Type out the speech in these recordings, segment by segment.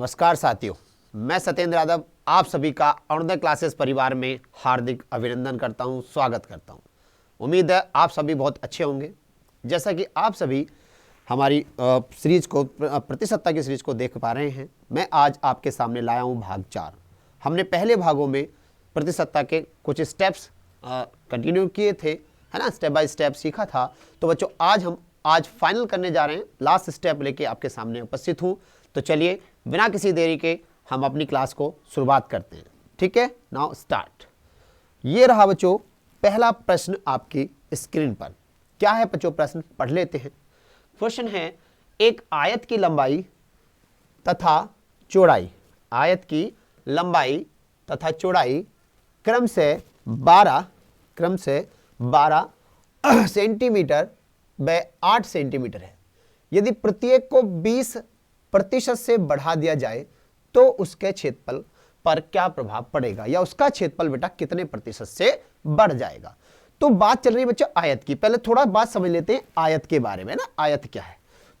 नमस्कार साथियों, मैं सत्येंद्र यादव आप सभी का अरुणोदय क्लासेस परिवार में हार्दिक अभिनंदन करता हूं, स्वागत करता हूं। उम्मीद है आप सभी बहुत अच्छे होंगे। जैसा कि आप सभी हमारी सीरीज को प्रतिसत्ता की सीरीज को देख पा रहे हैं, मैं आज आपके सामने लाया हूं भाग 4। हमने पहले भागों में प्रतिसत्ता के कुछ स्टेप्स कंटिन्यू किए थे, है ना, स्टेप बाय स्टेप सीखा था। तो बच्चों आज फाइनल करने जा रहे हैं, लास्ट स्टेप लेके आपके सामने उपस्थित हूँ। तो चलिए बिना किसी देरी के हम अपनी क्लास को शुरुआत करते हैं। ठीक है, नाउ स्टार्ट। ये रहा बच्चों पहला प्रश्न आपकी स्क्रीन पर। क्या है बच्चों प्रश्न, पढ़ लेते हैं। क्वेश्चन है, एक आयत की लंबाई तथा चौड़ाई, आयत की लंबाई तथा चौड़ाई क्रम से 12 सेंटीमीटर व 8 सेंटीमीटर है। यदि प्रत्येक को 20% से बढ़ा दिया जाए तो उसके क्षेत्रफल पर क्या प्रभाव पड़ेगा, या उसका क्षेत्रफल बेटा कितने प्रतिशत से बढ़ जाएगा। तो बात चल रही है बच्चों आयत की। पहले थोड़ा बात समझ लेते हैं आयत के बारे में ना, आयत क्या है।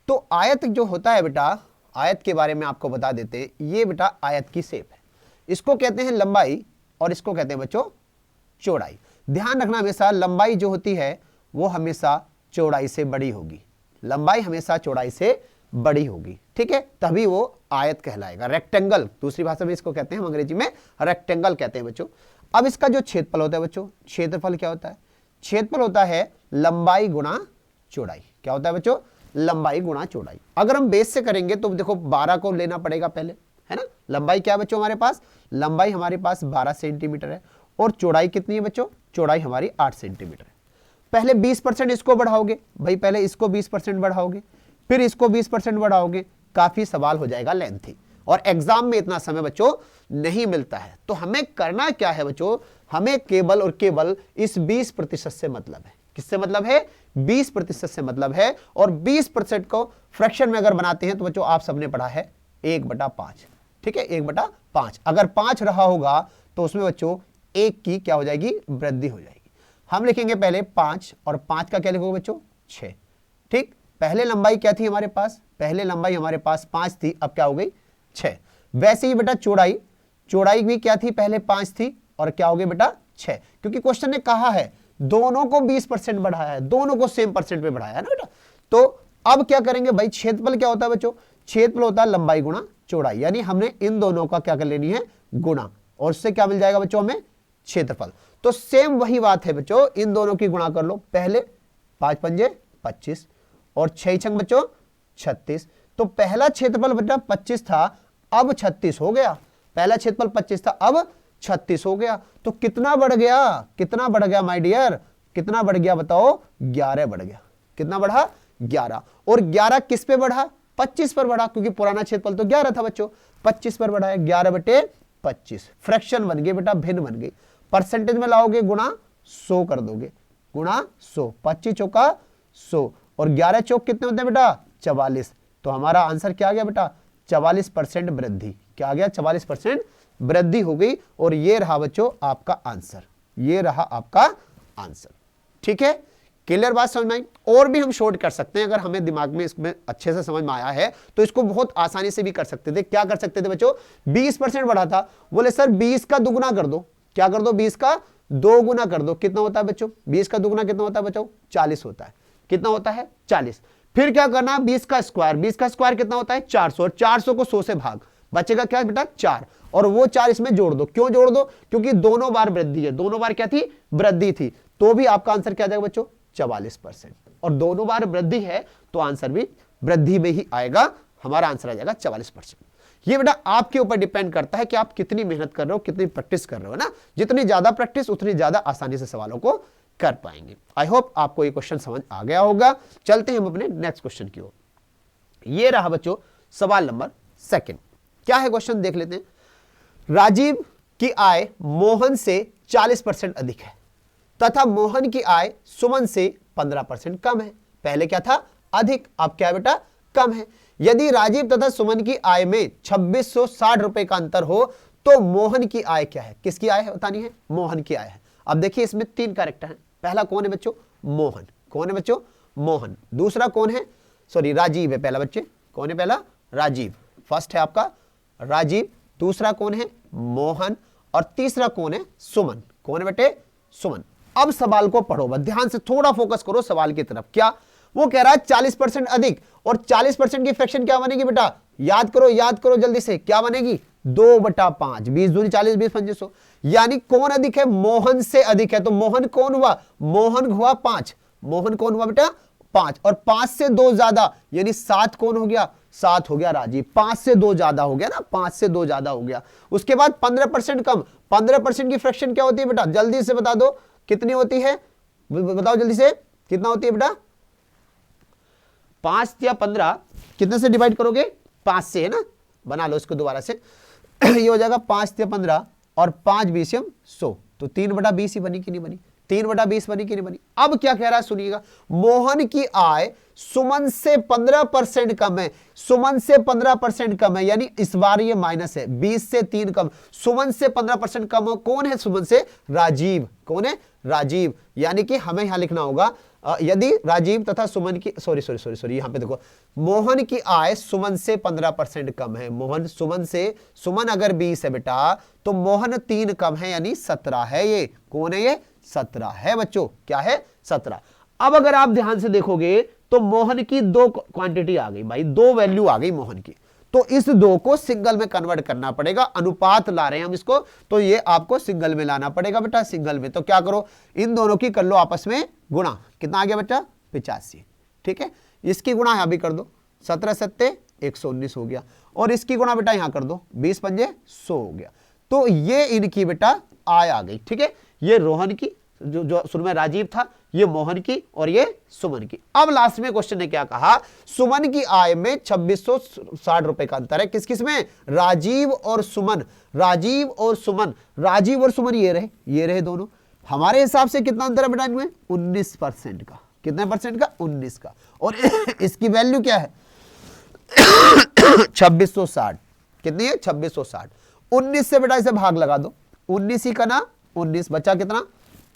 तो आयत जो होता है बेटा, आयत के बारे में आपको बता देते हैं। ये बेटा आयत की शेप है, इसको कहते हैं लंबाई और इसको कहते हैं बच्चों चौड़ाई। ध्यान रखना, हमेशा लंबाई जो होती है वो हमेशा चौड़ाई से बड़ी होगी, लंबाई हमेशा चौड़ाई से बड़ी होगी। ठीक है, तभी वो आयत कहलाएगा। रेक्टेंगल दूसरी भाषा में इसको कहते हैं, हम अंग्रेजी में रेक्टेंगल कहते हैं बच्चों। अब इसका जो क्षेत्रफल होता है बच्चों, क्षेत्रफल क्या होता है, क्षेत्रफल होता है लंबाई गुणा चौड़ाई। क्या होता है बच्चों, लंबाई गुणा चौड़ाई। अगर हम बेस से करेंगे तो देखो 12 को लेना पड़ेगा पहले, है ना। लंबाई क्या है बच्चों हमारे पास, लंबाई हमारे पास 12 सेंटीमीटर है और चौड़ाई कितनी है बच्चों, चौड़ाई हमारी 8 सेंटीमीटर है। पहले 20% इसको बढ़ाओगे भाई, पहले इसको 20% बढ़ाओगे, फिर इसको 20% बढ़ाओगे, काफी सवाल हो जाएगा लेंथी, और एग्जाम में इतना समय बच्चों नहीं मिलता है। तो हमें करना क्या है बच्चों, हमें केवल और केवल इस 20% से मतलब है। किससे मतलब है, 20% से मतलब है। और 20% को फ्रैक्शन में अगर बनाते हैं तो बच्चों आप सबने पढ़ा है 1/5। ठीक है, 1/5। अगर 5 रहा होगा तो उसमें बच्चों 1 की क्या हो जाएगी, वृद्धि हो जाएगी। हम लिखेंगे पहले 5 और 5 का क्या लिखोगे बच्चों 6। ठीक, पहले लंबाई क्या थी हमारे पास, पहले लंबाई हमारे पास 5 थी, अब क्या हो गई 6। वैसे ही बेटा चौड़ाई, चौड़ाई भी क्या थी, पहले 5 थी और क्या हो गई बेटा 6, क्योंकि क्वेश्चन ने कहा है दोनों को 20% बढ़ाया है, दोनों को सेम परसेंट पे बढ़ाया है ना बेटा। तो अब क्या करेंगे भाई, क्षेत्रफल क्या होता है बच्चों, क्षेत्रफल होता है लंबाई गुणा चौड़ाई, यानी हमने इन दोनों का क्या कर लेनी है, गुणा, और उससे क्या मिल जाएगा बच्चों हमें, क्षेत्रफल। तो सेम वही बात है बच्चों, इन दोनों की गुणा कर लो। पहले 5 पंजे 25 और 6 छंग बच्चों 36। तो पहला क्षेत्रफल बेटा 25 था, अब 36 हो गया। पहला क्षेत्रफल 25 था, अब 36 हो गया। तो कितना बढ़ गया, कितना बढ़ गया माय डियर, कितना बढ़ गया बताओ, 11 बढ़ गया। कितना बढ़ा, 11। और 11 किस पे बढ़ा, 25 पर बढ़ा, क्योंकि पुराना क्षेत्रफल तो 11 था बच्चों, 25 पर बढ़ा है। 11/25 फ्रैक्शन बन गई बेटा, भिन्न बन गई। परसेंटेज में लाओगे गुणा 100 कर दोगे, गुणा 100, 25 चौका 100 और 11 चौक कितने होते हैं बेटा 44। तो हमारा आंसर क्या आ गया बेटा, 44% वृद्धि। क्या आ गया, 44% वृद्धि हो गई। और ये रहा बच्चों आपका आंसर, ये रहा आपका आंसर। ठीक है, क्लियर बात समझ में आई। और भी हम शॉर्ट कर सकते हैं, अगर हमें दिमाग में इसमें अच्छे से समझ में आया है तो इसको बहुत आसानी से भी कर सकते थे। क्या कर सकते थे बच्चों, 20% बढ़ा था, बोले सर 20 का दुगुना कर दो। क्या कर दो, 20 का 2 गुना कर दो। कितना होता है बच्चों, 20 का दुगुना कितना होता है बच्चों, 40 होता है। कितना होता है, 40। फिर क्या करना, 20 का स्क्वायर, 20 का स्क्वायर कितना होता है 400, और 400 को 100 से भाग, बचेगा क्या बेटा 4, और वो 4 इसमें जोड़ दो। क्यों जोड़ दो, क्योंकि दोनों बार वृद्धि है, दोनों बार क्या थी, वृद्धि थी। तो भी आपका आंसर क्या आ जाएगा बच्चों, 44%। और दोनों बार वृद्धि है तो आंसर भी वृद्धि में ही आएगा, हमारा आंसर आ जाएगा 44%। ये बेटा आपके ऊपर डिपेंड करता है कि आप कितनी मेहनत कर रहे हो, कितनी प्रैक्टिस कर रहे हो ना। जितनी ज्यादा प्रैक्टिस उतनी ज्यादा आसानी से सवालों को कर पाएंगे। आई होप आपको ये क्वेश्चन समझ आ गया होगा। चलते हैं हम अपने नेक्स्ट क्वेश्चन की ओर। ये रहा बच्चों सवाल नंबर 2। क्या है क्वेश्चन, देख लेते हैं। राजीव की आय मोहन से 40% अधिक है तथा मोहन की आय सुमन से 15% कम है। पहले क्या था, अधिक, अब क्या है बेटा, कम है। यदि राजीव तथा सुमन की आय में 2660 रुपए का अंतर हो तो मोहन की आय क्या है, किसकी आय है बतानी है, मोहन की आय है। अब देखिए इसमें 3 कैरेक्टर हैं। पहला कौन है बच्चों, मोहन। कौन है बच्चों, मोहन। दूसरा कौन है, सॉरी राजीव है पहला बच्चे, कौन है पहला, राजीव। फर्स्ट है आपका राजीव, दूसरा कौन है मोहन, और तीसरा कौन है सुमन। कौन है बेटे सुमन। अब सवाल को पढ़ो, बस ध्यान से थोड़ा फोकस करो सवाल की तरफ। क्या वो कह रहा है 40% अधिक, और 40% की फ्रैक्शन क्या बनेगी बेटा, याद करो जल्दी से, क्या बनेगी 2/5, 20 दूनी 40, 20 पंजे 100, यानी कौन अधिक है, मोहन से अधिक है। तो मोहन कौन हुआ, मोहन हुआ 5, मोहन कौन हुआ बेटा 5, और 5 से 2 ज्यादा यानी 7 कौन हो गया, 7 हो गया राजीव। 5 से 2 ज्यादा हो गया ना, 5 से 2 ज्यादा हो गया। उसके बाद 15% कम, 15% की फ्रैक्शन क्या होती है बेटा, जल्दी से बता दो कितनी होती है, बताओ जल्दी से कितना होती है बेटा, 5 या 15 कितने से डिवाइड करोगे, 5 से है ना, बना लो इसको दोबारा से ये हो जाएगा 5 या 15 और 5 20 100, तो 3/20 ही बनी कि नहीं बनी, 3/20 बनी कि नहीं बनी। अब क्या कह रहा है सुनिएगा, मोहन की आय सुमन से 15% कम है, सुमन से 15% कम है, यानी इस बार ये माइनस है, 20 से 3 कम, सुमन से 15% कम हो, कौन है सुमन से, राजीव। कौन है राजीव, यानी कि हमें यहां लिखना होगा यदि राजीव तथा सुमन की सॉरी यहां पे देखो, मोहन की आय सुमन से 15% कम है, मोहन सुमन से, सुमन अगर 20 है बेटा तो मोहन 3 कम है यानी 17 है। ये कौन है, ये 17 है बच्चों, क्या है 17। अब अगर आप ध्यान से देखोगे तो मोहन की 2 क्वांटिटी आ गई भाई, 2 वैल्यू आ गई मोहन की, तो इस 2 को सिंगल में कन्वर्ट करना पड़ेगा, अनुपात ला रहे हैं हम इसको, तो ये आपको सिंगल में लाना पड़ेगा बेटा, सिंगल में। तो क्या करो, इन दोनों की कर लो आपस में गुणा, कितना आ गया बेटा 85, ठीक है। इसकी गुणा यहां भी कर दो, 17 सत्ते 119 हो गया, और इसकी गुणा बेटा यहां कर दो, 20 पंजे 100 हो गया। तो ये इनकी बेटा आय आ गई, ठीक है। ये रोहन की, जो शुरू में राजीव था, ये मोहन की, और ये सुमन की। अब लास्ट में क्वेश्चन ने क्या कहा, सुमन की आय में 2660 रुपए का अंतर है, किस किस में, राजीव और सुमन, राजीव और सुमन, राजीव और सुमन ये रहे दोनों। हमारे हिसाब से कितना अंतर है बेटा इनमें, 19% का। कितने परसेंट का, 19 का। और इसकी वैल्यू क्या है 2660, कितनी है 2660। 19 से बेटा इसे भाग लगा दो, 19 ही का ना 19, बचा कितना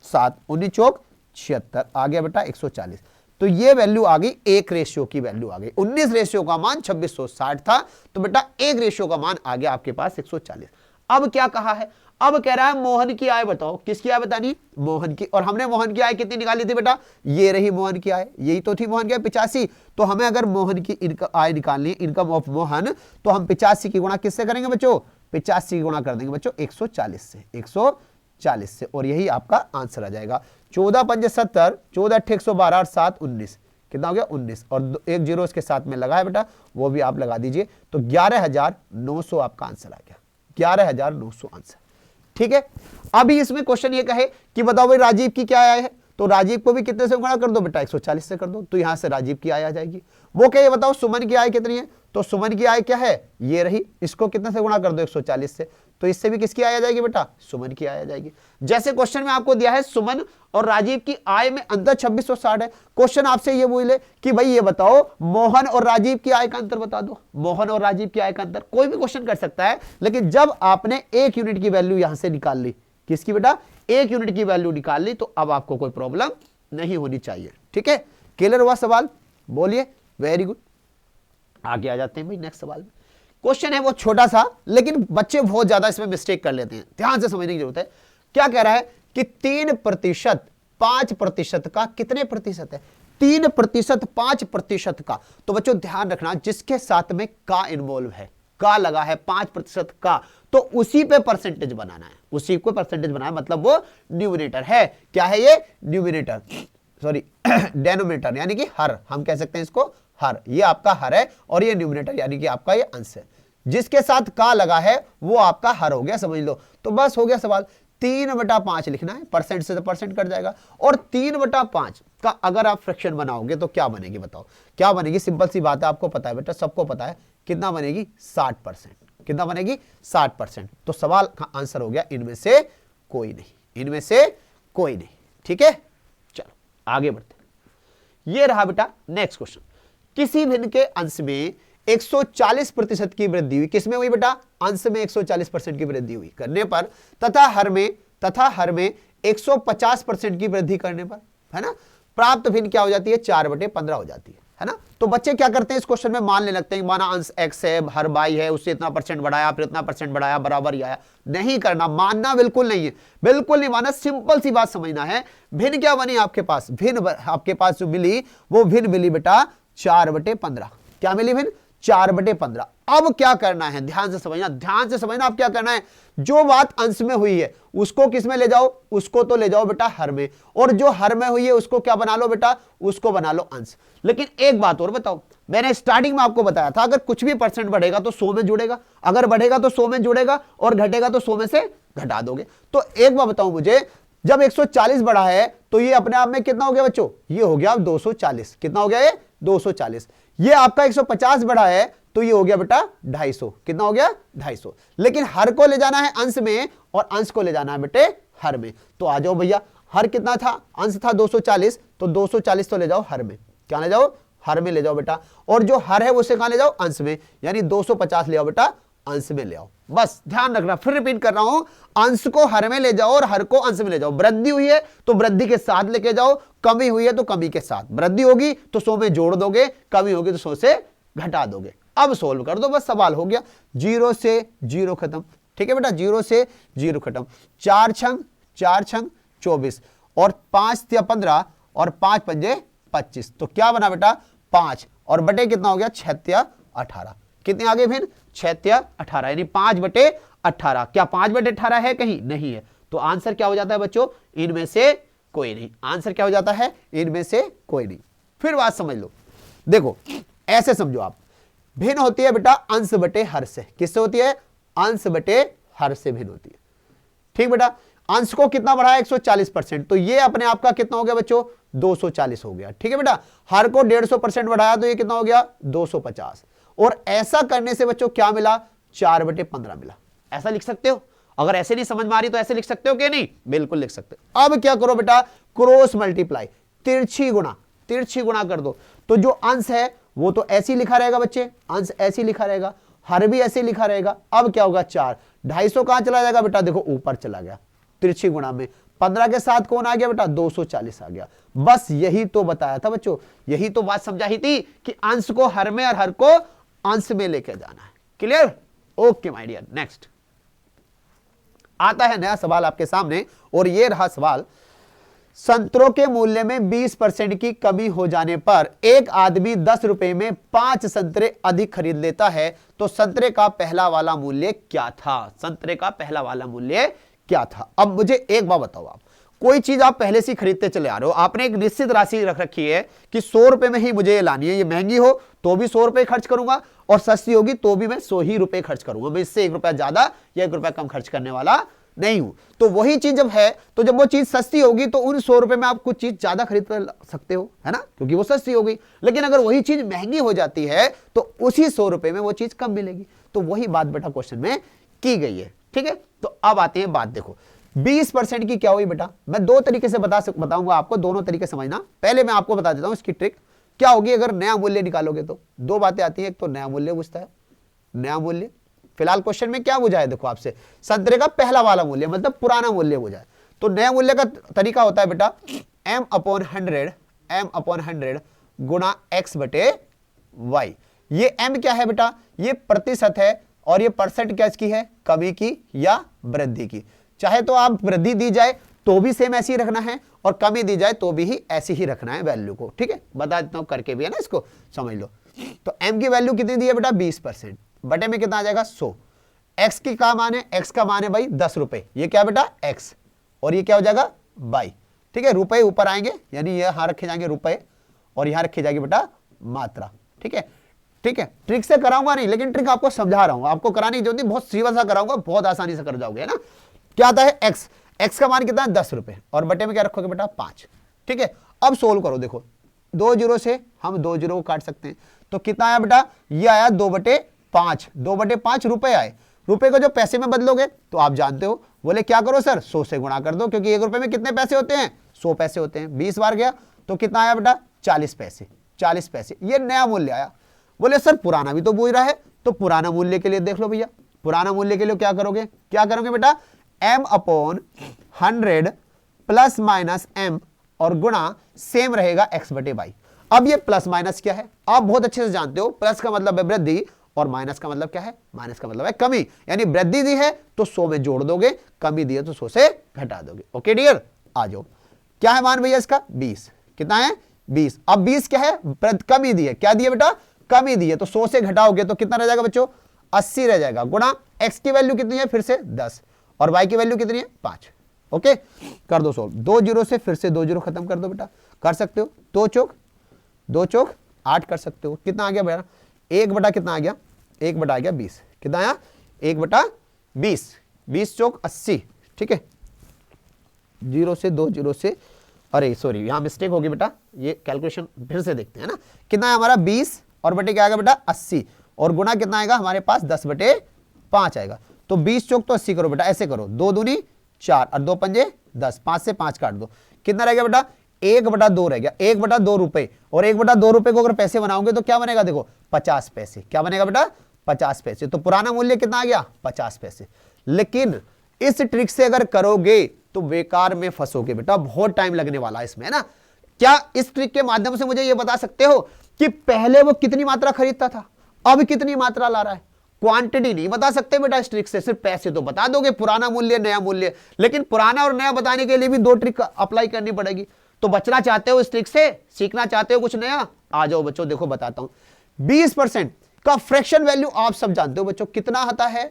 7, 19 चौक 76, आ गया बेटा 140। तो ये वैल्यू आ गई, 1 रेशियो की वैल्यू आ गई। 19 रेशियो का मान 2660 था, तो बेटा 1 रेशियो का मान आ गया आपके पास 140। अब क्या कहा है, अब कह रहा है मोहन की आय बताओ, किसकी आय बतानी, मोहन की। और हमने मोहन की आय कितनी निकाली थी बेटा, ये रही मोहन की आय, यही तो थी मोहन की आय 85। तो हमें अगर मोहन की आय निकालनी, इनकम ऑफ मोहन, तो हम 85 की गुणा किससे करेंगे बच्चों, 85 की गुणा कर देंगे बच्चों 140 से, 140 से, और यही आपका आंसर आ जाएगा। 14 पंजे 70, 14 अट्ठे 112 और 7 19, कितना हो गया 19, और 1 जीरो इसके साथ में लगा है बेटा, वो भी आप लगा दीजिए। तो 11,900 आपका आंसर आ गया, 11,900 आंसर, ठीक है। अभी इसमें क्वेश्चन ये कहे कि बताओ भाई राजीव की क्या आय है, तो राजीव को भी कितने से गुणा कर दो बेटा, 140 से कर दो, तो यहां से राजीव की आय आ जाएगी। वो क्या, ये बताओ सुमन की आय कितनी है, तो सुमन की आय क्या है, ये रही, इसको कितने से गुणा कर दो 140 से, तो इससे भी किसकी आय आ जाएगी बेटा, सुमन की आय आ जाएगी। जैसे क्वेश्चन में आपको दिया है सुमन और राजीव की आय में अंतर 2660 है, क्वेश्चन आपसे ये बोले कि भाई ये बताओ मोहन और राजीव की आय का अंतर बता दो, मोहन और राजीव की आय का अंतर, कोई भी क्वेश्चन कर सकता है। लेकिन जब आपने 1 यूनिट की वैल्यू यहां से निकाल ली, किसकी बेटा, 1 यूनिट की वैल्यू निकाल ली, तो अब आपको कोई प्रॉब्लम नहीं होनी चाहिए, ठीक है। क्लियर हुआ सवाल, बोलिए, वेरी गुड। आगे आ जाते हैं भाई नेक्स्ट सवाल में। क्वेश्चन है वो छोटा सा, लेकिन बच्चे बहुत ज्यादा इसमें मिस्टेक कर लेते हैं, ध्यान से समझने की जरूरत है। क्या कह रहा है कि 3% 5% का कितने प्रतिशत है, 3% 5% का। तो बच्चों ध्यान रखना, जिसके साथ में का इन्वॉल्व है, का लगा है 5% का, तो उसी पे परसेंटेज बनाना है, उसी को परसेंटेज बनाना है, मतलब वो न्यूमिनेटर है। क्या है ये, न्यूमिनेटर, सॉरी डेनोमिनेटर, यानी कि हर, हम कह सकते हैं इसको हर, ये आपका हर है, और ये न्यूमिनेटर यानी कि आपका ये अंश है। जिसके साथ का लगा है वो आपका हर हो गया, समझ लो। तो बस हो गया सवाल, 3/5 लिखना है, परसेंट से तो परसेंट कट जाएगा। और 3/5 का अगर आप फ्रैक्शन बनाओगे तो क्या बनेगी बताओ, क्या बनेगी, सिंपल सी बात है, आपको पता है बेटा, सबको पता है, कितना बनेगी 60%, कितना बनेगी 60%। तो सवाल का आंसर हो गया इनमें से कोई नहीं, इनमें से कोई नहीं, ठीक है। चलो आगे बढ़ते हैं। ये रहा बेटा नेक्स्ट क्वेश्चन, किसी भिन्न के अंश में 140% की वृद्धि हुई, किसमें हुई बेटा, अंश में 140% की वृद्धि हुई करने पर, तथा हर में 150% की वृद्धि करने पर, है ना, प्राप्त भिन्न क्या हो जाती है, 4/15 हो जाती है। है ना। तो बच्चे क्या करते हैं इस क्वेश्चन में, मान ले लगते हैं, माना अंश x है, हर y है, उससे इतना परसेंट बढ़ाया, फिर इतना परसेंट बढ़ाया, बराबर ही आया। नहीं करना, मानना बिल्कुल नहीं है, बिल्कुल नहीं मानना। सिंपल सी बात समझना है। भिन्न क्या बनी आपके पास, भिन्न आपके पास जो मिली वो भिन्न मिली बेटा 4/15। क्या मिली भिन्न, 4/15। अब क्या करना है, ध्यान से समझना, ध्यान से समझना। अब क्या करना है, जो बात अंश में हुई है उसको किस में ले जाओ, उसको तो ले जाओ बेटा हर में, और जो हर में हुई है उसको क्या बना लो बेटा, उसको बना लो अंश। लेकिन एक बात और बताओ, मैंने स्टार्टिंग में आपको बताया था अगर कुछ भी परसेंट बढ़ेगा तो 100 में जुड़ेगा, अगर बढ़ेगा तो 100 में जुड़ेगा, और घटेगा तो 100 में से घटा दोगे। तो एक बात बताओ मुझे, जब 140 बढ़ा है तो ये अपने आप में कितना हो गया बच्चों, ये हो गया 240। कितना हो गया ये, 240। ये आपका 150 बढ़ा है तो ये हो गया बेटा 250। कितना हो गया, 250। लेकिन हर को ले जाना है अंश में और अंश को ले जाना है बेटे हर में। तो आ जाओ भैया, हर कितना था, अंश था 240, तो 240 तो ले जाओ हर में। क्या ले जाओ, हर में ले जाओ बेटा, और जो हर है उसे कहां ले जाओ, अंश में, यानी 250 ले आओ बेटा अंश में ले आओ। बस ध्यान रखना, फिर रिपीट कर रहा हूं, अंश को हर में ले जाओ और हर को अंश में ले जाओ। वृद्धि हुई है तो वृद्धि के साथ लेके जाओ, कमी हुई है तो कमी के साथ। वृद्धि होगी तो 100 में जोड़ दोगे, कमी होगी तो 100 से घटा दोगे। अब सोल्व कर दो, बस सवाल हो गया। 0 से 0 खत्म, ठीक है बेटा, 0 से 0 खत्म। 4 छंग 24, और 5 या 15, और 5 पंजे 25। तो क्या बना बेटा 5, और बटे कितना हो गया 6 या 18। कितने आगे फिर 6 या 18, यानी 5/18। क्या 5/18 है कहीं, नहीं है। तो आंसर क्या हो जाता है बच्चों, इनमें से कोई नहीं। आंसर क्या हो जाता है, इनमें से कोई नहीं। फिर बात समझ लो, देखो ऐसे समझो आप, भिन्न होती है बेटा अंश बटे हर से। किससे होती है, अंश बटे हर से भिन्न होती है। ठीक बेटा, अंश को कितना बढ़ाया 140%, तो ये अपने आप का कितना हो गया बच्चों 240 हो गया। ठीक है बेटा, हर को 150% बढ़ाया तो ये कितना हो गया 250। और ऐसा करने से बच्चों क्या मिला, 4/15 मिला। ऐसा लिख सकते हो, अगर ऐसे नहीं समझ में आ रही तो ऐसे लिख सकते हो कि नहीं, बिल्कुल लिख सकते हो। अब क्या करो बेटा, क्रॉस मल्टीप्लाई, तिरछी गुणा कर दो। तो जो अंश है वो तो ऐसे ही लिखा रहेगा बच्चे, अंश ऐसे ही लिखा रहेगा, हर भी ऐसे ही लिखा रहेगा। अब क्या होगा 4, 250 कहां चला जाएगा बेटा, देखो ऊपर चला गया तिरछी गुणा में। 15 के साथ कौन आ गया बेटा 240 आ गया। बस यही तो बताया था बच्चों, यही तो बात समझाई थी कि अंश को हर में और हर को अंश में लेके जाना है। Clear, okay my dear. Next आता है नया सवाल आपके सामने, और ये रहा सवाल। संतरों के मूल्य में 20% की कमी हो जाने पर एक आदमी 10 रुपए में 5 संतरे अधिक खरीद लेता है, तो संतरे का पहला वाला मूल्य क्या था, संतरे का पहला वाला मूल्य क्या था। अब मुझे एक बात बताओ, आप कोई चीज आप पहले से खरीदते चले आ रहे हो, आपने एक निश्चित राशि रख रखी है कि 100 रुपए में ही मुझे ये लानी है, ये महंगी हो तो भी 100 रुपए खर्च करूंगा, और सस्ती होगी तो भी मैं 100 ही रुपए खर्च करूंगा, मैं इससे 1 रुपया ज्यादा या 1 रुपया कम खर्च करने वाला नहीं हूं। तो वही चीज जब है, तो जब वो चीज सस्ती होगी तो उन 100 रुपए में आप कुछ चीज ज्यादा खरीद कर सकते हो, है ना, क्योंकि वो सस्ती हो गई। लेकिन अगर वही चीज महंगी हो जाती है तो उसी 100 रुपए में वो चीज कम मिलेगी। तो वही बात बेटा क्वेश्चन में की गई है। ठीक है, तो अब आते हैं बात, देखो 20% की क्या हुई बेटा, मैं दो तरीके से बताऊंगा आपको, दोनों तरीके समझना। पहले मैं आपको बता देता हूं इसकी ट्रिक क्या होगी अगर नया मूल्य निकालोगे तो। दो बातें आती हैं, एक तो नया मूल्य पूछता है, नया मूल्य। फिलहाल क्वेश्चन में क्या पूछा है देखो आपसे, संतरे का पहला वाला मूल्य मतलब पुराना मूल्य पूछा है। तो नया मूल्य का तरीका होता है बेटा m/100 गुणा x बटे y। ये m क्या है बेटा, ये प्रतिशत है, और ये परसेंट क्या इसकी है, कमी की या वृद्धि की। चाहे तो आप वृद्धि दी जाए तो भी सेम ऐसे ही रखना है, और कमी दी जाए तो भी ऐसे ही रखना है वैल्यू को। ठीक है, बता देता हूं करके भी, है ना, इसको समझ लो। तो m की वैल्यू कितनी दी है बेटा 20%, बटे में कितना आ जाएगा 100। x की का मान है, x का मान है भाई 10 रुपए, ये क्या बेटा x, और ये क्या हो जाएगा y। ठीक है, रुपए ऊपर आएंगे, यानी ये यहां रखे जाएंगे रुपए, और यहां रखी जाएगी बेटा मात्रा। ठीक है, ठीक है, ट्रिक से कराऊंगा नहीं, लेकिन ट्रिक आपको समझा रहा हूं, आपको करानी जो नहीं, बहुत सीधा सा कराऊंगा, बहुत आसानी से कर जाओगे, है ना। क्या आता है x, x का मान कितना है 10 रुपए, और बटे में क्या रखोगे बेटा 5। ठीक है, अब सोल्व करो, देखो 2 जीरो से हम 2 जीरो को काट सकते हैं, तो कितना आया बेटा, ये आया 2/5, 2/5 रुपए आए। रुपए को जो पैसे में बदलोगे तो आप जानते हो, बोले क्या करो सर 100 से गुणा कर दो, क्योंकि 1 रुपए में कितने पैसे होते हैं 100 पैसे होते हैं। 20 बार गया तो कितना आया बेटा 40 पैसे, 40 पैसे, ये नया मूल्य आया। बोले सर पुराना भी तो पूछ रहा है, तो पुराना मूल्य के लिए देख लो भैया, पुराना मूल्य के लिए क्या करोगे, क्या करोगे बेटा m/100 ± m, और गुणा सेम रहेगा x बटे y। अब ये प्लस माइनस क्या है, आप बहुत अच्छे से जानते हो, प्लस का मतलब है वृद्धि और माइनस का मतलब क्या है, माइनस का मतलब है कमी। यानी वृद्धि दी है तो 100 में जोड़ दोगे, कमी दी है तो 100 से घटा दोगे। ओके डियर, आ जाओ। क्या है मान भैया इसका 20, कितना है 20। अब 20 क्या है, कमी दी है, क्या दी है बेटा, कमी दी है, तो 100 से घटाओगे तो कितना रह जाएगा बच्चों, 80 रह जाएगा, गुणा x की वैल्यू कितनी है फिर से 10 और y की वैल्यू कितनी है 5। ओके कर दो सोल्व, 2 जीरो से फिर से 2 जीरो खत्म कर दो बेटा, कर सकते हो, 2 चौक 8 कर सकते हो। कितना आ गया बेटा, 1 बटा कितना आ गया, 1 बटा आ गया 20, कितना आया 1 बटा 20, 20 चौक 80, ठीक है। 0 से 2 जीरो से, अरे सॉरी यहां मिस्टेक होगी बेटा, ये कैलकुलेशन फिर से देखते हैं ना, कितना है हमारा 20 और बटे क्या आएगा बेटा 80 और गुना कितना आएगा हमारे पास 10 बटे 5 आएगा। तो 20 चौक तो 80 करो बेटा, ऐसे करो, 2 दूनी 4 और 2 पंजे 10, 5 से 5 काट दो, कितना रह गया बेटा 1 बटा 2 रह गया, 1 बटा 2 रुपए, और 1 बटा 2 रुपए को अगर पैसे बनाओगे तो क्या बनेगा, देखो 50 पैसे, क्या बनेगा बेटा 50 पैसे। तो पुराना मूल्य कितना आ गया 50 पैसे। लेकिन इस ट्रिक से अगर करोगे तो बेकार में फंसोगे बेटा, बहुत टाइम लगने वाला है इसमें, है ना। क्या इस ट्रिक के माध्यम से मुझे यह बता सकते हो कि पहले वो कितनी मात्रा खरीदता था, अब कितनी मात्रा ला रहा है? क्वांटिटी नहीं बता सकते बेटा इस ट्रिक से, सिर्फ पैसे तो बता दोगे, पुराना मूल्य नया मूल्य, लेकिन पुराना और नया बताने के लिए भी 2 ट्रिक अप्लाई करनी पड़ेगी। तो बचना चाहते हो इस ट्रिक से, सीखना चाहते हो कुछ नया, आ जाओ बच्चों, देखो बताता हूं। 20% का फ्रैक्शन वैल्यू आप सब जानते हो बच्चों, कितना होता है,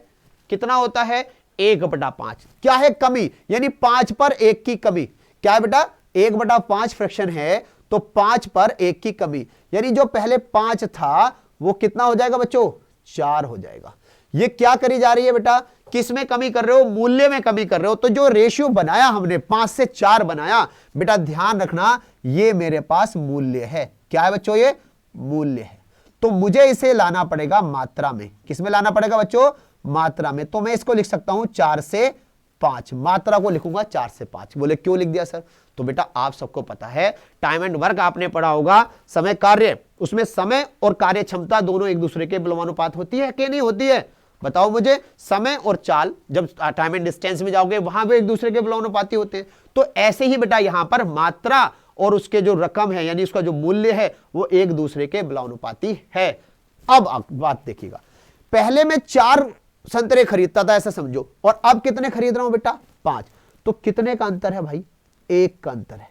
कितना होता है 1 बटा 5। क्या है, कमी, यानी 5 पर 1 की कमी। क्या है बेटा 1 बटा 5 फ्रैक्शन है, तो 5 पर 1 की कमी, यानी जो पहले 5 था वो कितना हो जाएगा बच्चों 4 हो जाएगा। ये क्या करी जा रही है बेटा, किस में कमी कर रहे हो, मूल्य में कमी कर रहे हो। तो जो रेशियो बनाया हमने 5 से 4 बनाया बेटा, ध्यान रखना ये मेरे पास मूल्य है। क्या है बच्चों, ये मूल्य है। तो मुझे इसे लाना पड़ेगा मात्रा में, किस में लाना पड़ेगा बच्चों, मात्रा में। तो मैं इसको लिख सकता हूं 4 से 5, मात्रा को लिखूंगा 4 से 5। बोले क्यों लिख दिया सर, तो बेटा आप सबको पता है, टाइम एंड वर्क आपने पढ़ा होगा, समय कार्य, उसमें समय और कार्य क्षमता दोनों एक दूसरे के बलवानुपात होती है कि नहीं होती है, बताओ मुझे। समय और चाल जब टाइम एंड डिस्टेंस में जाओगे वहां भी एक दूसरे के बलवानुपाती होते हैं। तो ऐसे ही बेटा यहां पर मात्रा और उसके जो रकम है यानी उसका जो मूल्य है वो एक दूसरे के बलवानुपाती है। अब बात देखिएगा, पहले मैं 4 संतरे खरीदता था ऐसा समझो, और अब कितने खरीद रहा हूं बेटा 5। तो कितने का अंतर है भाई, 1 का अंतर है।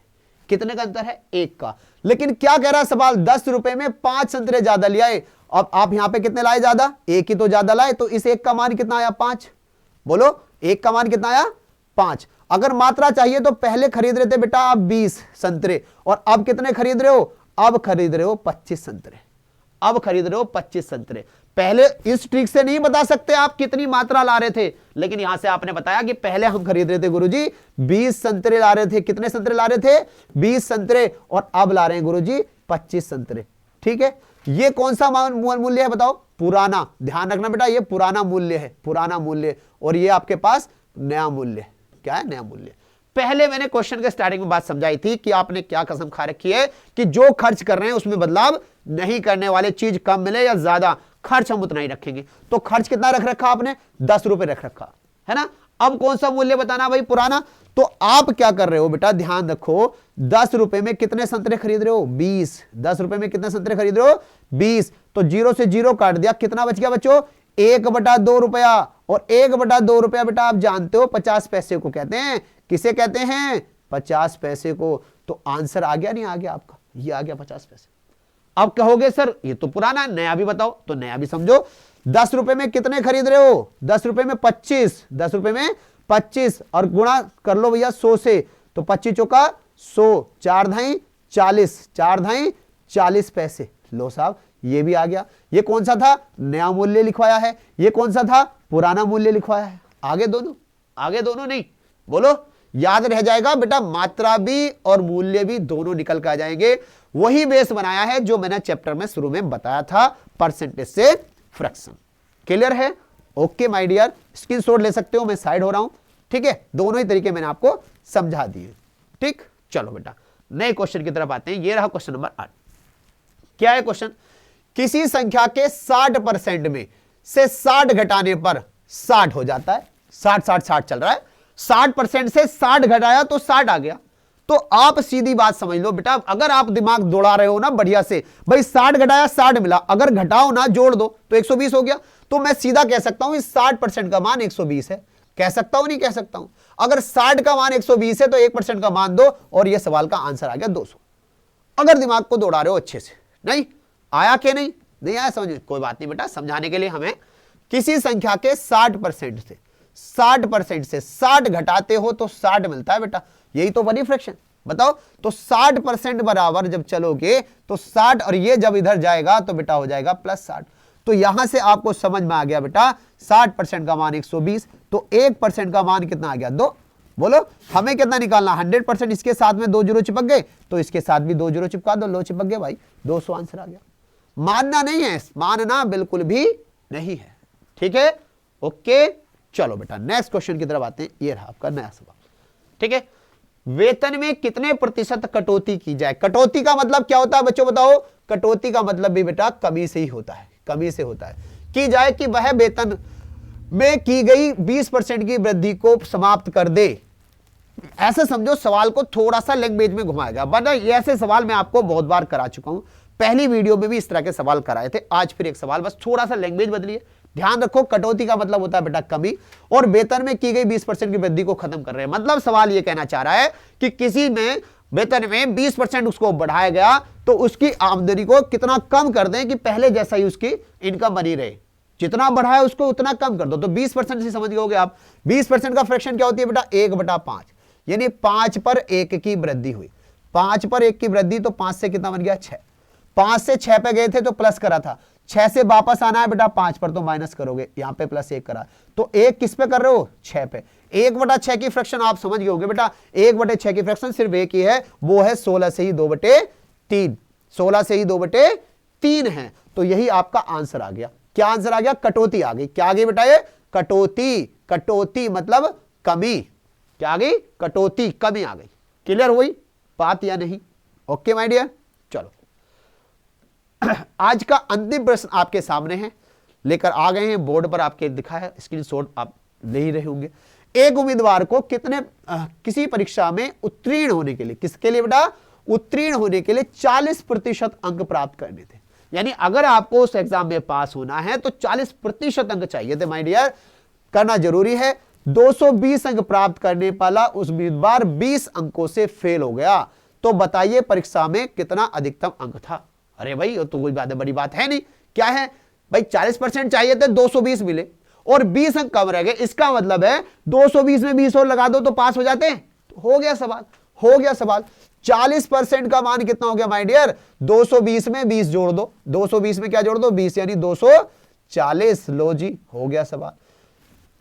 कितने का अंतर है, 1 का। लेकिन क्या कह रहा है सवाल, 10 रुपए में 5 संतरे ज्यादा ले आए। अब आप यहां पे कितने लाए ज्यादा, 1 ही तो ज्यादा लाए, तो इस 1 का मान कितना आया 5। बोलो 1 का मान कितना आया 5। अगर मात्रा चाहिए तो पहले खरीद रहे थे बेटा आप 20 संतरे, और अब कितने खरीद रहे हो, अब खरीद रहे हो 25 संतरे। अब खरीद रहे हो 25 संतरे। पहले इस ट्रिक से नहीं बता सकते आप कितनी मात्रा ला रहे थे, लेकिन यहां से आपने बताया कि पहले हम खरीद रहे थे गुरुजी 20 संतरे ला रहे थे। कितने संतरे ला रहे थे 20 संतरे, और अब ला रहे हैं गुरुजी 25 संतरे। ठीक है, ये कौन सा मूल्य है बताओ, पुराना। ध्यान रखना बेटा ये पुराना मूल्य है, पुराना मूल्य, और ये आपके पास नया मूल्य। क्या है, नया मूल्य। पहले मैंने क्वेश्चन के स्टार्टिंग में बात समझाई थी कि आपने क्या कसम खा रखी है कि जो खर्च कर रहे हैं उसमें बदलाव नहीं करने वाले, चीज कम मिले या ज्यादा, खर्च हम उतना ही रखेंगे। तो खर्च कितना रख रखा आपने, 10 रुपए रख रखा है ना। अब कौन सा मूल्य बताना भाई, पुराना। तो आप क्या कर रहे हो बेटा, ध्यान रखो, 10 रुपए में कितने संतरे खरीद रहे हो 20। 10 रुपए में कितने संतरे खरीद रहे हो 20। तो 0 से 0 काट दिया, कितना बच गया बच्चों 1 बटा 2 रुपया। और 1 बटा 2 रुपया बेटा आप जानते हो 50 पैसे को कहते हैं। किसे कहते हैं, 50 पैसे को। तो आंसर आ गया नहीं आ गया आपका, ये आ गया 50 पैसे। अब कहोगे सर ये तो पुराना, नया भी बताओ, तो नया भी समझो। 10 रुपए में कितने खरीद रहे हो, 10 रुपए में 25, 10 रुपए में 25, और गुणा कर लो भैया 100 से, तो 25 चौका 100, 4 धाई 40, 4 धाई 40 पैसे। लो साहब ये भी आ गया। ये कौन सा था, नया मूल्य लिखवाया है, ये कौन सा था, पुराना मूल्य लिखवाया है। आगे दोनों, आगे दोनों नहीं, बोलो याद रह जाएगा बेटा, मात्रा भी और मूल्य भी दोनों निकल कर आ जाएंगे। वही बेस बनाया है जो मैंने चैप्टर में शुरू में बताया था, परसेंटेज से फ्रैक्शन। क्लियर है, ओके माय डियर, स्क्रीनशॉट ले सकते हो, मैं साइड हो रहा हूं। ठीक है, दोनों ही तरीके मैंने आपको समझा दिए। ठीक, चलो बेटा नए क्वेश्चन की तरफ आते हैं। ये रहा क्वेश्चन नंबर 8। क्या है क्वेश्चन, किसी संख्या के 60% में से 60 घटाने पर 60 हो जाता है। 60 60 60 चल रहा है, 60% से 60 घटाया तो 60 आ गया। तो आप सीधी बात समझ लो बेटा, अगर आप दिमाग दौड़ा रहे हो ना बढ़िया से, भाई 60 घटाया 60 मिला, अगर घटाओ ना जोड़ दो तो 120 हो गया, तो मैं सीधा कह सकता हूं 60% का मान 120 है। कह सकता हूं नहीं कह सकता हूं? अगर 60 का मान 120 है तो 1% का मान दो और यह सवाल का आंसर आ गया 200। अगर दिमाग को दौड़ा रहे हो अच्छे से। नहीं आया कि नहीं आया समझ? कोई बात नहीं बेटा, समझाने के लिए हमें किसी संख्या के 60% से 60 घटाते हो तो 60 मिलता है बेटा, यही तो बनी फ्रैक्शन। बताओ तो 60% बराबर जब चलोगे तो 60 और ये जब इधर जाएगा तो बेटा हो जाएगा +60। तो यहां से आपको समझ में आ गया बेटा 60% का मान 120, तो 1% का मान कितना आ गया 2। बोलो हमें कितना निकालना? 100%। इसके साथ में 2 जीरो चिपक गए तो इसके साथ भी 2 जीरो चिपका दो, लो चिपक गए भाई, 200 आंसर आ गया। मानना नहीं है, मानना बिल्कुल भी नहीं है, ठीक है ओके। चलो बेटा नेक्स्ट क्वेश्चन की तरफ आते हैं, ये रहा आपका नया सवाल, ठीक है। वेतन में कितने प्रतिशत कटौती की जाए? कटौती का मतलब क्या होता है बच्चों बताओ? कटौती का मतलब भी बेटा कमी से ही होता है, कमी से होता है। की जाए कि वह वेतन में की गई 20% की वृद्धि को समाप्त कर दे। ऐसे समझो सवाल को थोड़ा सा लैंग्वेज में घुमाएगा, वरना ऐसे सवाल मैं आपको बहुत बार करा चुका हूं, पहली वीडियो में भी इस तरह के सवाल कराए थे, आज फिर एक सवाल, बस थोड़ा सा लैंग्वेज बदलिए। ध्यान रखो कटौती का मतलब होता है बेटा कमी, और वेतन में की गई 20% की वृद्धि को खत्म कर रहे हैं। मतलब सवाल यह कहना चाह रहा है कि किसी में वेतन में 20% उसको बढ़ाया गया तो उसकी आमदनी को कितना कम कर दें कि पहले जैसा ही उसकी इनकम बनी रहे, जितना बढ़ाया उसको उतना कम कर दो। तो 20% से समझ गए आप। 20% का फ्रैक्शन क्या होती है बेटा? 1/5, यानी 5 पर 1 की वृद्धि हुई। 5 पर 1 की वृद्धि, तो 5 से कितना बन गया 6। 5 से 6 पे गए थे तो प्लस करा था, 6 से वापस आना है बेटा 5 पर तो माइनस करोगे, यहां पे +1 करा, तो 1 किस पे कर रहे हो? 6 पे। 1/6 की फ्रैक्शन आप समझ गए होंगे बेटा, 1/6 की फ्रैक्शन सिर्फ एक ही है, वो है 16 से ही 2/3। 16 से ही 2/3 है, तो यही आपका आंसर आ गया। क्या आंसर आ गया? कटौती आ गई। क्या आ गई बेटा? ये कटौती। कटौती मतलब कमी। क्या आ गई? कटौती, कमी आ गई। क्लियर हुई बात या नहीं? Okay my dear. चलो आज का अंतिम प्रश्न आपके सामने है, लेकर आ गए हैं, बोर्ड पर आपके दिखा है, स्क्रीनशॉट आप ले ही रहे होंगे। एक उम्मीदवार को किसी परीक्षा में उत्तीर्ण होने के लिए, किसके लिए बेटा? उत्तीर्ण होने के लिए 40% अंक प्राप्त करने थे। यानी अगर आपको उस एग्जाम में पास होना है तो 40% अंक चाहिए थे माय डियर, करना जरूरी है। 220 अंक प्राप्त करने वाला उस उम्मीदवार 20 अंकों से फेल हो गया, तो बताइए परीक्षा में कितना अधिकतम अंक था? अरे भाई ये तो कोई बड़ी बात है नहीं। क्या है भाई? 40% चाहिए थे, 220 मिले और 20 अंक कम रह गए। इसका मतलब है 220 में 20 और लगा दो तो पास हो जाते हैं। तो हो गया सवाल, हो गया सवाल। 40% का मान कितना हो गया माय डियर? 220 में 20 जोड़ दो, 220 में क्या जोड़ दो? 20, यानी 240। लो जी हो गया सवाल।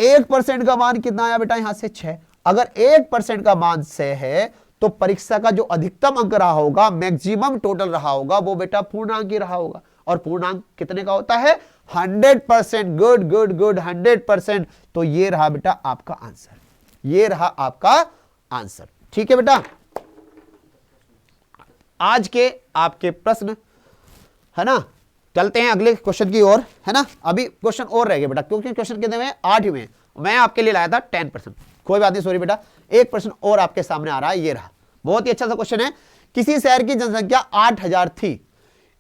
1% का मान कितना आया बेटा? यहां से 6। अगर 1% का मान 6 है तो परीक्षा का जो अधिकतम अंक रहा होगा, मैक्सिमम टोटल रहा होगा, वो बेटा पूर्णांक ही रहा होगा। और पूर्णांक कितने का होता है? 100%। Good good good, 100%। तो ये रहा बेटा आपका आंसर, ये रहा आपका आंसर। ठीक है बेटा, आज के आपके प्रश्न है ना। चलते हैं अगले क्वेश्चन की ओर, है ना। अभी क्वेश्चन और रह गए बेटा, क्योंकि क्वेश्चन कितने में? 8 में। मैं आपके लिए लाया था 10%। कोई बात नहीं, सॉरी बेटा, एक प्रश्न और आपके सामने आ रहा है, ये रहा। बहुत ही अच्छा सा क्वेश्चन है। किसी शहर की जनसंख्या 8000 थी,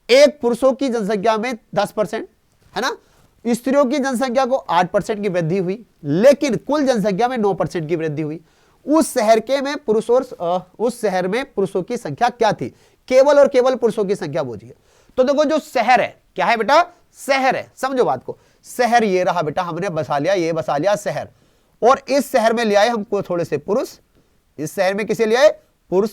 एक पुरुषों की जनसंख्या में 10%, है ना, स्त्रियों की जनसंख्या को 8% की वृद्धि हुई, लेकिन कुल जनसंख्या में 9% की वृद्धि हुई। उस शहर में पुरुषों की संख्या क्या थी? केवल और केवल पुरुषों की संख्या बूझिए। तो देखो जो शहर है, क्या है बेटा? शहर है। समझो बात को, शहर ये रहा बेटा, हमने बसा लिया, ये बसा लिया शहर, और इस शहर में ले आए हमको थोड़े से पुरुष, इस शहर में किसे ले आए? पुरुष,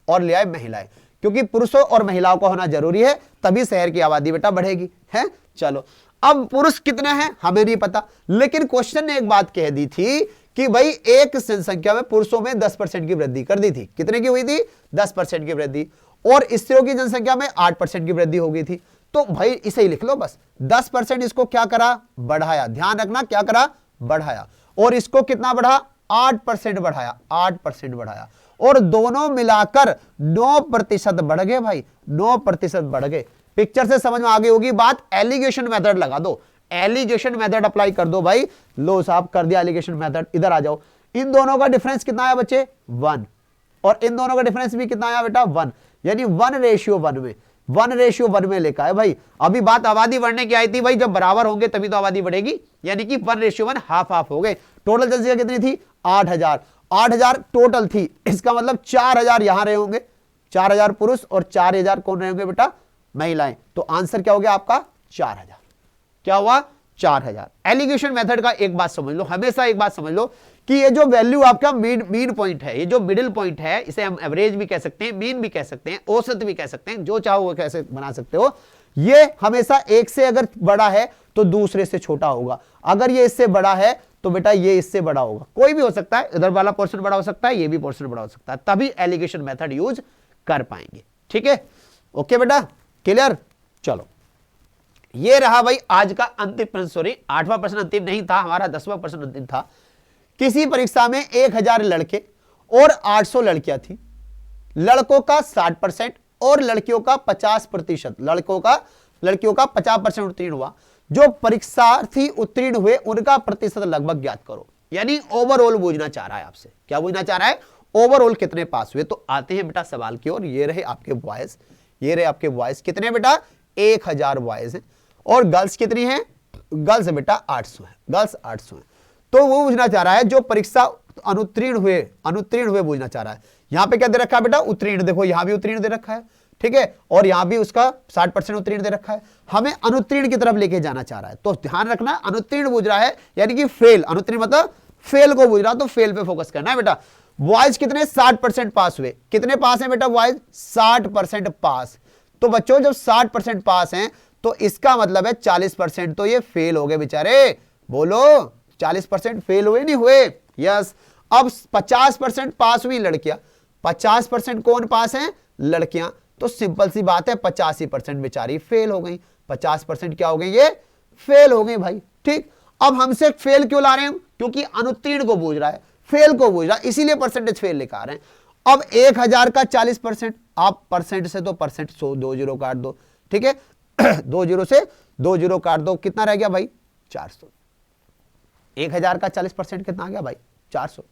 और ले आए महिलाएं, क्योंकि पुरुषों और महिलाओं का होना जरूरी है, तभी शहर की आबादी बेटा बढ़ेगी, है। चलो अब पुरुष कितने हैं हमें नहीं पता, लेकिन क्वेश्चन ने एक बात कह दी थी कि भाई एक जनसंख्या में पुरुषों में 10% की वृद्धि कर दी थी। कितने की हुई थी? 10% की वृद्धि। और स्त्रियों की जनसंख्या में 8% की वृद्धि हो गई थी। तो भाई इसे ही लिख लो बस, 10% इसको क्या करा? बढ़ाया। ध्यान रखना, क्या करा? बढ़ाया। और इसको कितना बढ़ा? 8% बढ़ाया, 8% बढ़ाया, और दोनों मिलाकर 9% बढ़ गए भाई, 9% बढ़ गए। पिक्चर से समझ में आ गई होगी बात। एलिगेशन मेथड लगा दो, एलिगेशन मेथड अप्लाई कर दो भाई। लो साहब कर दिया एलिगेशन मेथड, इधर आ जाओ। इन दोनों का डिफरेंस कितना है बच्चे? 1। और इन दोनों का डिफरेंस भी कितना आया बेटा 1, यानी 1:1 में 1:1 में लेकर है भाई। अभी बात आबादी बढ़ने की आई थी भाई, जब बराबर होंगे तभी तो आबादी बढ़ेगी, यानी कि 1:1 हाफ हाफ हो गए। टोटल जनसंख्या कितनी थी 8,000 टोटल थी, इसका मतलब 4,000 यहां रहे होंगे, 4,000 पुरुष और 4,000 कौन रहे होंगे बेटा महिलाएं। तो आंसर क्या हो गया आपका 4,000। क्या हुआ 4,000। एलिगेशन मेथड का एक बात समझ लो, हमेशा एक बात समझ लो कि ये जो वैल्यू आपका मीन पॉइंट है, ये जो मिडिल पॉइंट है, इसे हम एवरेज भी कह सकते हैं, मीन भी कह सकते हैं, औसत भी कह सकते हैं, जो चाहो वो कैसे बना सकते हो। ये हमेशा एक से अगर बड़ा है तो दूसरे से छोटा होगा, अगर ये इससे बड़ा है तो बेटा ये इससे बड़ा होगा, कोई भी हो सकता है, इधर वाला पोर्शन बड़ा हो सकता है, ये भी पोर्शन बड़ा हो सकता है, तभी एलिगेशन मेथड यूज कर पाएंगे। ठीक है, ओके बेटा, क्लियर। चलो ये रहा भाई आज का अंतिम प्रश्न, सॉरी 8वां प्रश्न अंतिम नहीं था, हमारा 10वां प्रश्न अंतिम था। किसी परीक्षा में 1,000 लड़के और 800 लड़कियां थी, लड़कों का 60% और लड़कियों का 50%, लड़कियों का 50% उत्तीर्ण हुआ। जो परीक्षार्थी उत्तीर्ण हुए उनका प्रतिशत लगभग ज्ञात करो, यानी ओवरऑल पूछना चाह रहा है आपसे। क्या पूछना चाह रहा है, ओवरऑल कितने पास हुए। तो आते हैं बेटा सवाल की ओर। ये रहे आपके बॉयज, ये रहे आपके बॉयज, कितने बेटा 1,000 बॉयज हैं, और गर्ल्स कितनी हैं, गर्ल्स बेटा 800 है, गर्ल्स 800 है। तो वो पूछना चाह रहा है जो परीक्षा अनुत्तीर्ण हुए पूछना चाह रहा है। यहां पे क्या दे रखा है बेटा उत्तीर्ण, देखो यहां भी उत्तीर्ण दे रखा है, ठीक है, और यहां भी उसका 60% उत्तीर्ण दे रखा है, हमें अनुत्तीर्ण की तरफ लेके जाना चाह रहा है। तो ध्यान रखना अनुत्तीर्ण पूछ रहा है, यानी कि फेल, अनुत्तीर्ण मतलब फेल को पूछ रहा, तो फेल पे फोकस करना है बेटा। बॉयज कितने 60% पास हुए, कितने पास हैं बेटा बॉयज 60% पास। तो बच्चों जब 60% पास हैं तो इसका मतलब है 40% तो ये फेल हो गए बेचारे, बोलो 40% फेल हुए नहीं हुए, यस। अब 50% पास हुई लड़कियां, 50% कौन पास हैं लड़कियां, तो सिंपल सी बात है 85% बेचारी फेल हो गई, 50% क्या हो गई ये फेल हो गई भाई। ठीक, अब हमसे फेल क्यों ला रहे हैं, क्योंकि अनुत्तीर्ण को पूछ रहा है, फेल को पूछ रहा है, इसीलिए परसेंटेज फेल लेकर आ रहे हैं। अब 1,000 का 40%, आप परसेंट से तो परसेंट 2 जीरो काट दो, ठीक है 2 जीरो से 2 जीरो काट दो, कितना रह गया भाई 400। 1,000 का 40% कितना आ गया भाई 400।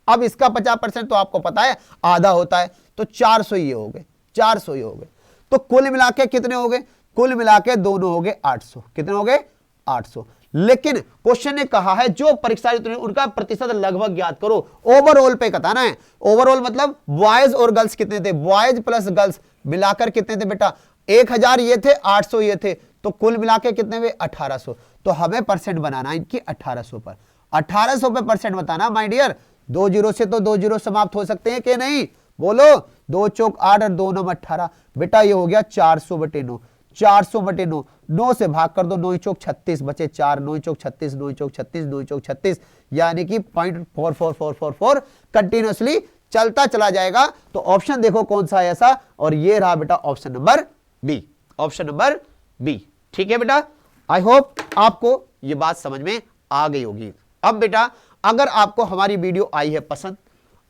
अब इसका 50% तो आपको पता है आधा होता है, तो 400 ये हो गए, 400 ये हो गए। तो कुल मिला के कितने हो गए, कुल मिला के दोनों हो गए 800, कितने हो गए 800। लेकिन क्वेश्चन ने कहा है जो परीक्षा उनका प्रतिशत लगभग ज्ञात करो, ओवरऑल पे बताना है। ओवरऑल मतलब बॉयज और गर्ल्स कितने थे, बॉयज प्लस गर्ल्स मिलाकर कितने थे बेटा 1,000 ये थे 800 ये थे, तो कुल मिला के कितने हुए 1800। तो हमें परसेंट बनाना इनकी 1800 पर, 1800 पे परसेंट बताना माय डियर। 2 जीरो से तो 2 जीरो समाप्त हो सकते हैं कि नहीं, बोलो 2 चौक 8 और 2 9 18, बेटा ये हो गया 400/9, 400/9, 9 से भाग कर दो, 9 चौक 36 बचे 4, 9 चौक 36, 9 चौक 36, 9 चौक 36, यानी कि 0.4444 कंटिन्यूअसली चलता चला जाएगा। तो ऑप्शन देखो कौन सा है ऐसा, और ये रहा बेटा option number B, option number B. ठीक है बेटा, आई होप आपको ये बात समझ में आ गई होगी। अब बेटा अगर आपको हमारी वीडियो आई है पसंद,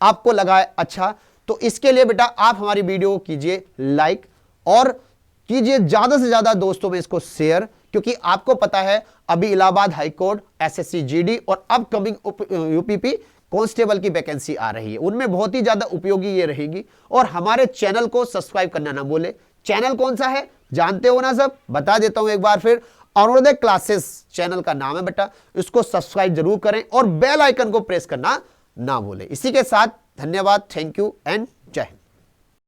आपको लगा है अच्छा, तो इसके लिए बेटा आप हमारी वीडियो को कीजिए लाइक और कीजिए ज्यादा से ज्यादा दोस्तों में इसको शेयर, क्योंकि आपको पता है अभी इलाहाबाद हाईकोर्ट, एसएससी जीडी और अपकमिंग यूपीपी कांस्टेबल की वैकेंसी आ रही है, उनमें बहुत ही ज्यादा उपयोगी ये रहेगी। और हमारे चैनल को सब्सक्राइब करना ना भूले। चैनल कौन सा है जानते हो ना सब, बता देता हूं एक बार फिर, अरुणोदय क्लासेस चैनल का नाम है बेटा, इसको सब्सक्राइब जरूर करें और बेल आइकन को प्रेस करना ना भूलें। इसी के साथ धन्यवाद, थैंक यू एंड